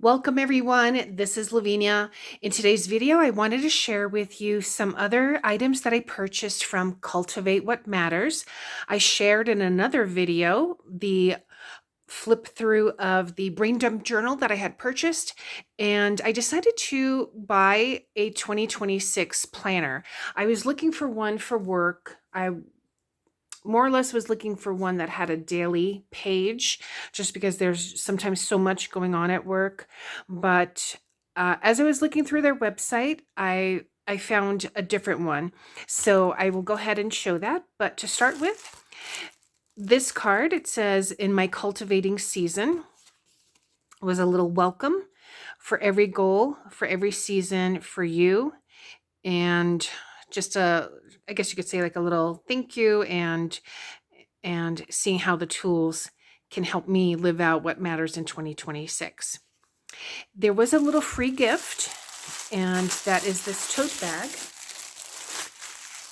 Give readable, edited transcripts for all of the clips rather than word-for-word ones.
Welcome everyone, this is Lavinia. In today's video, I wanted to share with you some other items that I purchased from Cultivate What Matters. I shared in another video the flip through of the brain dump journal that I had purchased, and I decided to buy a 2026 planner. I was looking for one for work. I more or less was looking for one that had a daily page, just because there's sometimes so much going on at work. But as I was looking through their website, I found a different one. So I will go ahead and show that. But to start with, this card, it says, "In my cultivating season," was a little welcome for every goal, for every season for you. And just I guess you could say like a little thank you, and seeing how the tools can help me live out what matters in 2026. There was a little free gift, and that is this tote bag.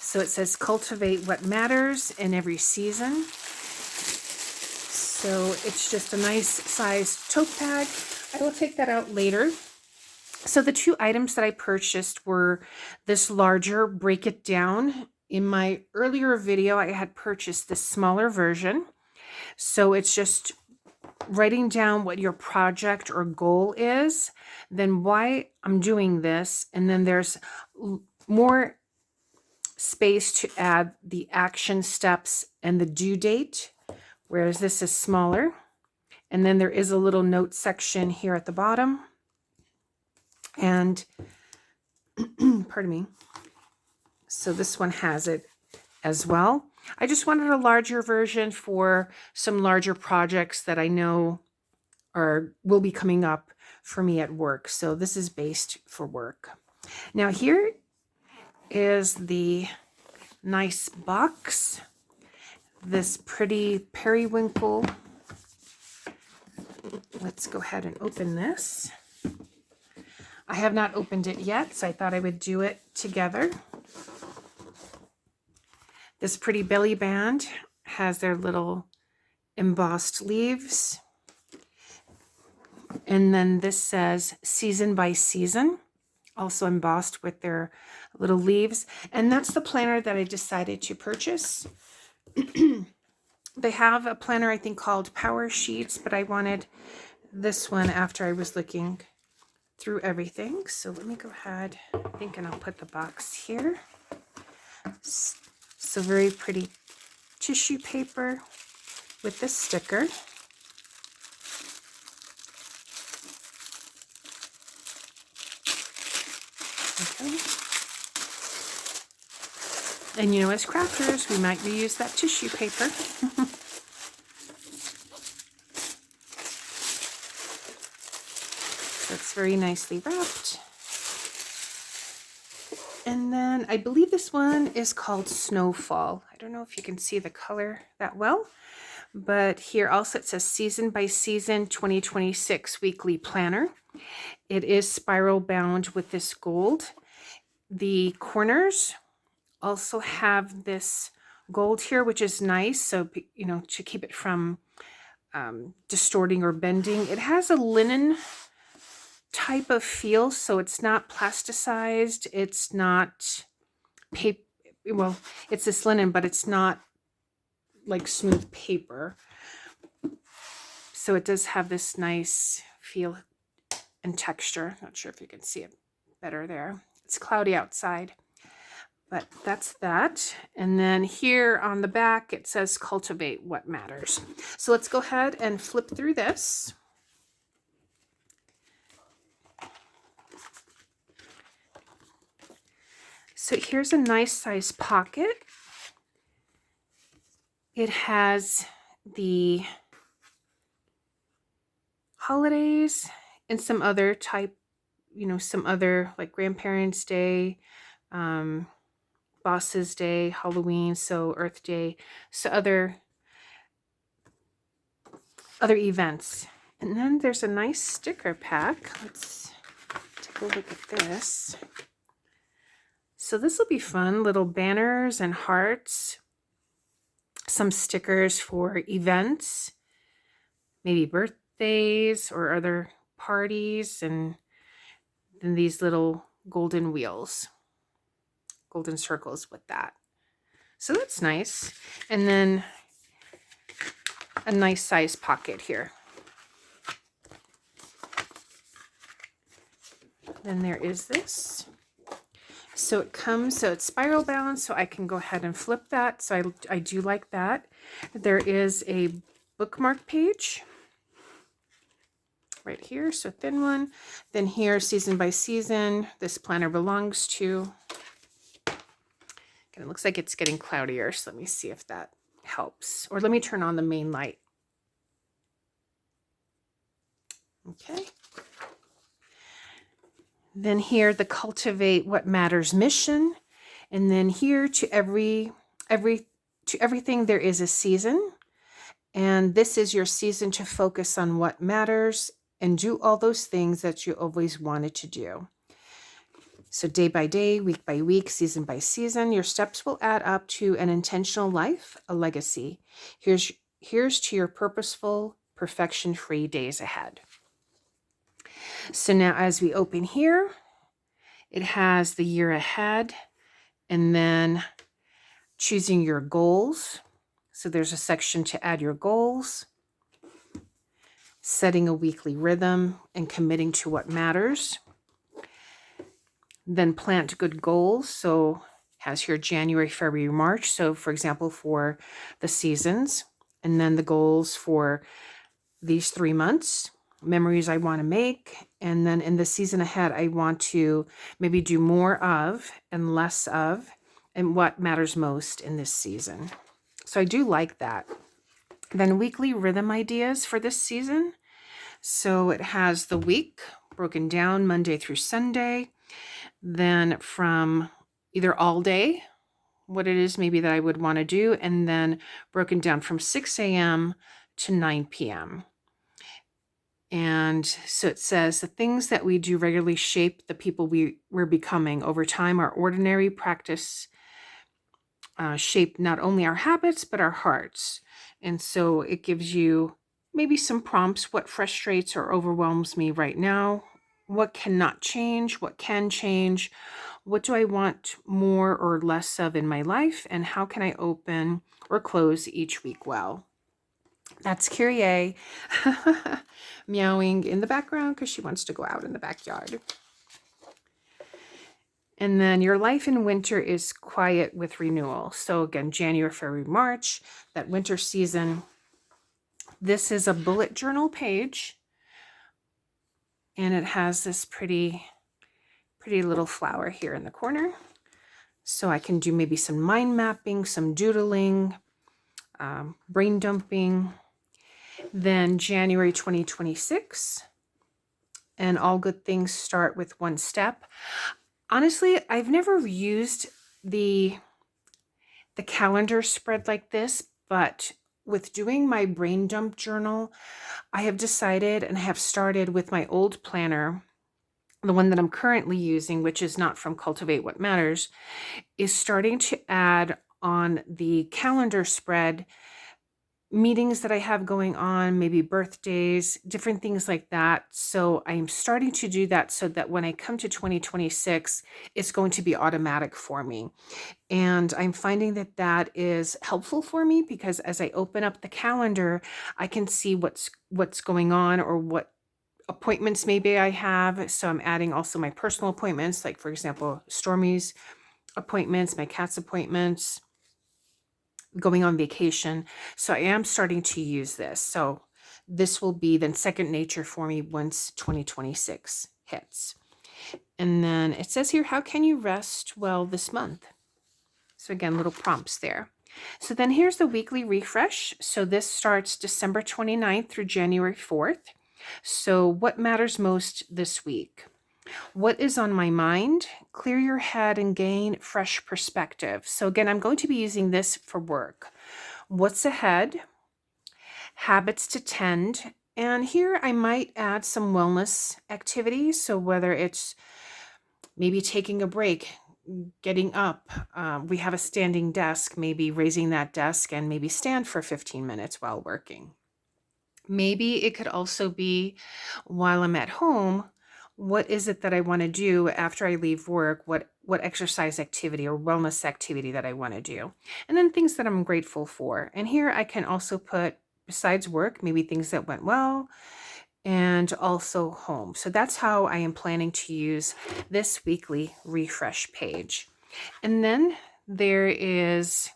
So it says "Cultivate What Matters in Every Season." So it's just a nice sized tote bag. I will take that out later. So the two items that I purchased were this larger Break It Down. In my earlier video, I had purchased this smaller version. So it's just writing down what your project or goal is, then why I'm doing this, and then there's more space to add the action steps and the due date, whereas this is smaller. And then there is a little note section here at the bottom. And pardon me. So this one has it as well. I just wanted a larger version for some larger projects that I know will be coming up for me at work. So this is based for work. Now here is the nice box. This pretty periwinkle. Let's go ahead and open this. I have not opened it yet, so I thought I would do it together. This pretty belly band has their little embossed leaves. And then this says "Season by Season," also embossed with their little leaves. And that's the planner that I decided to purchase. They have a planner, I think, called Power Sheets, but I wanted this one after I was looking through everything. So let me go ahead, I think, and I'll put the box here. So very pretty tissue paper with this sticker. Okay. And you know, as crafters, we might reuse that tissue paper. That's very nicely wrapped. And then I believe this one is called Snowfall. I don't know if you can see the color that well, but here also it says "Season by Season 2026 Weekly Planner." It is spiral bound with this gold. The corners also have this gold here, which is nice. So, you know, to keep it from distorting or bending. It has a linen type of feel, so it's not plasticized, it's not paper. Well, it's this linen, but it's not like smooth paper. So it does have this nice feel and texture. Not sure if you can see it better there. It's cloudy outside, but that's that. And then here on the back it says "Cultivate What Matters." So let's go ahead and flip through this. So here's a nice size pocket. It has the holidays and some other type, you know, some other like Grandparents' Day, Boss's Day, Halloween, so Earth Day, so other events. And then there's a nice sticker pack. Let's take a look at this. So this will be fun. Little banners and hearts. Some stickers for events, maybe birthdays or other parties, and then these little golden wheels, golden circles with that. So that's nice. And then a nice size pocket here. Then there is this. So it comes, so it's spiral bound, so I can go ahead and flip that. So I do like that. There is a bookmark page right here, so thin one. Then here, season by season, this planner belongs to. And it looks like it's getting cloudier, so let me see if that helps. Or let me turn on the main light. Okay. Then here, the Cultivate What Matters mission. And then here, to everything there is a season. And this is your season to focus on what matters and do all those things that you always wanted to do. So day by day, week by week, season by season, your steps will add up to an intentional life, a legacy. Here's to your purposeful, perfection-free days ahead. So now as we open here, it has the year ahead and then choosing your goals. So there's a section to add your goals, setting a weekly rhythm and committing to what matters. Then plant good goals. So has here January, February, March. So for example, for the seasons, and then the goals for these 3 months, memories I want to make. And then in the season ahead, I want to maybe do more of and less of, and what matters most in this season. So I do like that. Then weekly rhythm ideas for this season. So it has the week broken down Monday through Sunday. Then from either all day, what it is maybe that I would want to do, and then broken down from 6 a.m. to 9 p.m. And so it says the things that we do regularly shape the people we're becoming over time. Our ordinary practice shape not only our habits, but our hearts. And so it gives you maybe some prompts. What frustrates or overwhelms me right now? What cannot change? What can change? What do I want more or less of in my life? And how can I open or close each week well? That's Kyrie meowing in the background because she wants to go out in the backyard. And then your life in winter is quiet with renewal. So again, January, February, March, that winter season. This is a bullet journal page. And it has this pretty little flower here in the corner. So I can do maybe some mind mapping, some doodling, brain dumping. Then January 2026. And all good things start with one step. Honestly, I've never used the calendar spread like this, but with doing my brain dump journal, I have decided and have started with my old planner, the one that I'm currently using, which is not from Cultivate What Matters, is starting to add on the calendar spread meetings that I have going on, maybe birthdays, different things like that. So I'm starting to do that so that when I come to 2026, it's going to be automatic for me. And I'm finding that that is helpful for me because as I open up the calendar, I can see what's going on or what appointments maybe I have. So I'm adding also my personal appointments, like for example, Stormy's appointments, my cat's appointments, going on vacation. So I am starting to use this. So this will be then second nature for me once 2026 hits. And then it says here, how can you rest well this month? So again, little prompts there. So then here's the weekly refresh. So this starts December 29th through January 4th. So what matters most this week? What is on my mind? Clear your head and gain fresh perspective. So again, I'm going to be using this for work. What's ahead? Habits to tend. And here I might add some wellness activities. So whether it's maybe taking a break, getting up, we have a standing desk, maybe raising that desk and maybe stand for 15 minutes while working. Maybe it could also be while I'm at home, what is it that I want to do after I leave work? What exercise activity or wellness activity that I want to do? And then things that I'm grateful for. And here I can also put, besides work, maybe things that went well and also home. So that's how I am planning to use this weekly refresh page. And then there is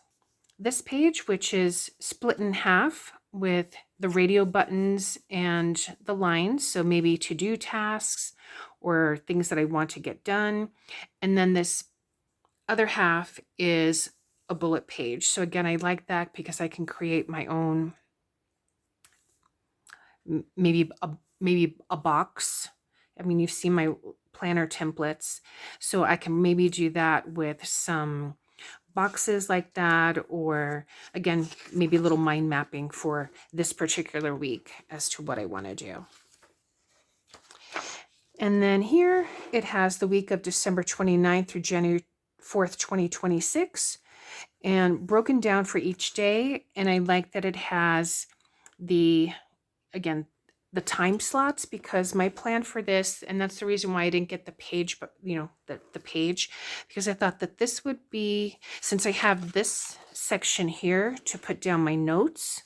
this page, which is split in half with the radio buttons and the lines. So maybe to-do tasks or things that I want to get done. And then this other half is a bullet page. So again, I like that because I can create my own, maybe a box. I mean, you've seen my planner templates. So I can maybe do that with some boxes like that, or again, maybe a little mind mapping for this particular week as to what I want to do. And then here it has the week of December 29th through January 4th, 2026, and broken down for each day. And I like that it has the, again, the time slots, because my plan for this, and that's the reason why I didn't get the page, but the page, because I thought that this would be, since I have this section here to put down my notes,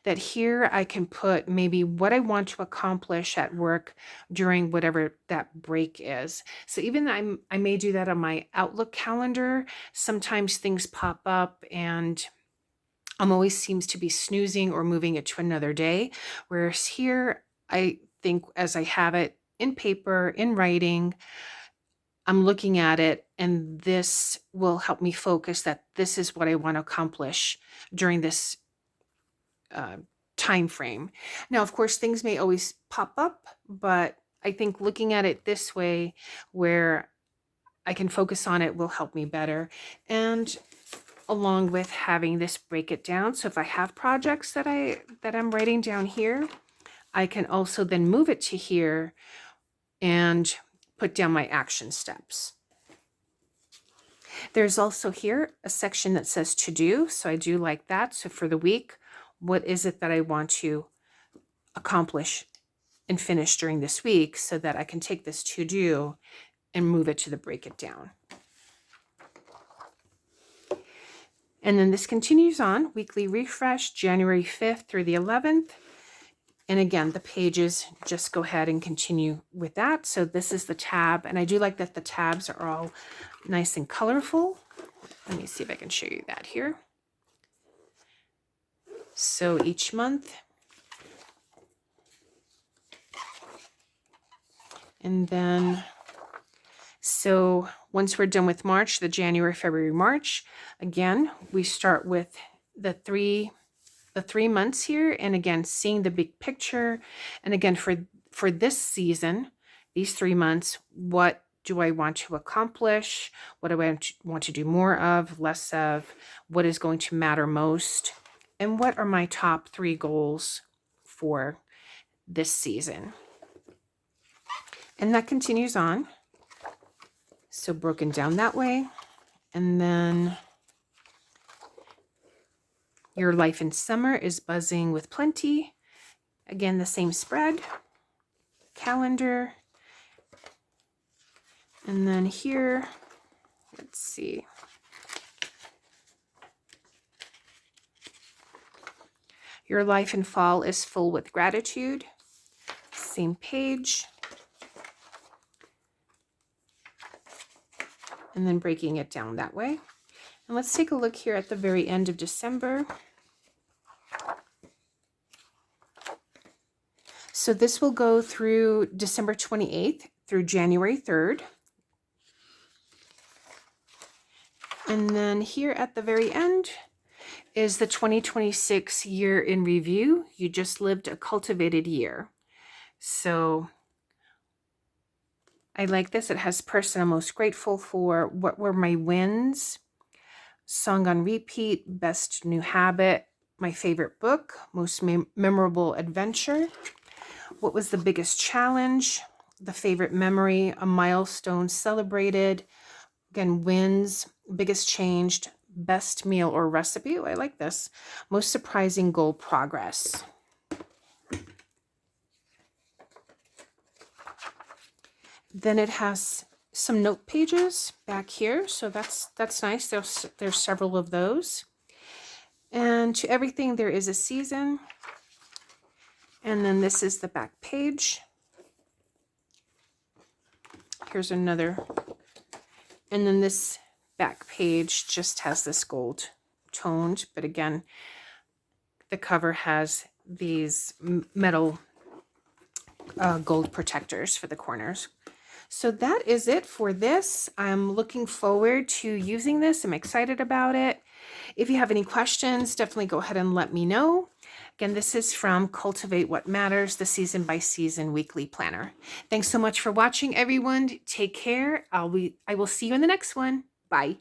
that here I can put maybe what I want to accomplish at work during whatever that break is. So even though I may do that on my Outlook calendar, sometimes things pop up and I'm always seems to be snoozing or moving it to another day. Whereas here, I think as I have it in paper, in writing, I'm looking at it, and this will help me focus that this is what I want to accomplish during this time frame. Now, of course, things may always pop up, but I think looking at it this way, where I can focus on it, will help me better. And along with having this break it down. So if I have projects that I'm writing down here, I can also then move it to here and put down my action steps. There's also here a section that says to do. So I do like that. So for the week, what is it that I want to accomplish and finish during this week, so that I can take this to do and move it to the break it down. And then this continues on, weekly refresh, January 5th through the 11th. And again, the pages just go ahead and continue with that. So this is the tab, and I do like that the tabs are all nice and colorful. Let me see if I can show you that here. So each month. And then, so once we're done with March, the January, February, March, again, we start with the three months here. And again, seeing the big picture. And again, for this season, these 3 months, what do I want to accomplish? What do I want to do more of, less of? What is going to matter most? And what are my top 3 goals for this season? And that continues on. So broken down that way. And then your life in summer is buzzing with plenty. Again, the same spread, calendar. And then here, let's see. Your life in fall is full with gratitude. Same page. And then breaking it down that way. And let's take a look here at the very end of December. So this will go through December 28th through January 3rd. And then here at the very end is the 2026 year in review. You just lived a cultivated year. So I like this. It has person I'm most grateful for, what were my wins, song on repeat, best new habit, my favorite book, most memorable adventure, what was the biggest challenge, the favorite memory, a milestone celebrated, again, wins, biggest changed, best meal or recipe. Oh, I like this. Most surprising goal progress. Then it has some note pages back here, so that's nice. There's several of those. And to everything there is a season. And then this is the back page. Here's another. And then this back page just has this gold toned, but again, the cover has these metal gold protectors for the corners. So that is it for this. I'm looking forward to using this. I'm excited about it. If you have any questions, definitely go ahead and let me know. Again, this is from Cultivate What Matters, the season by season weekly planner. Thanks so much for watching, everyone. Take care. I will see you in the next one. Bye.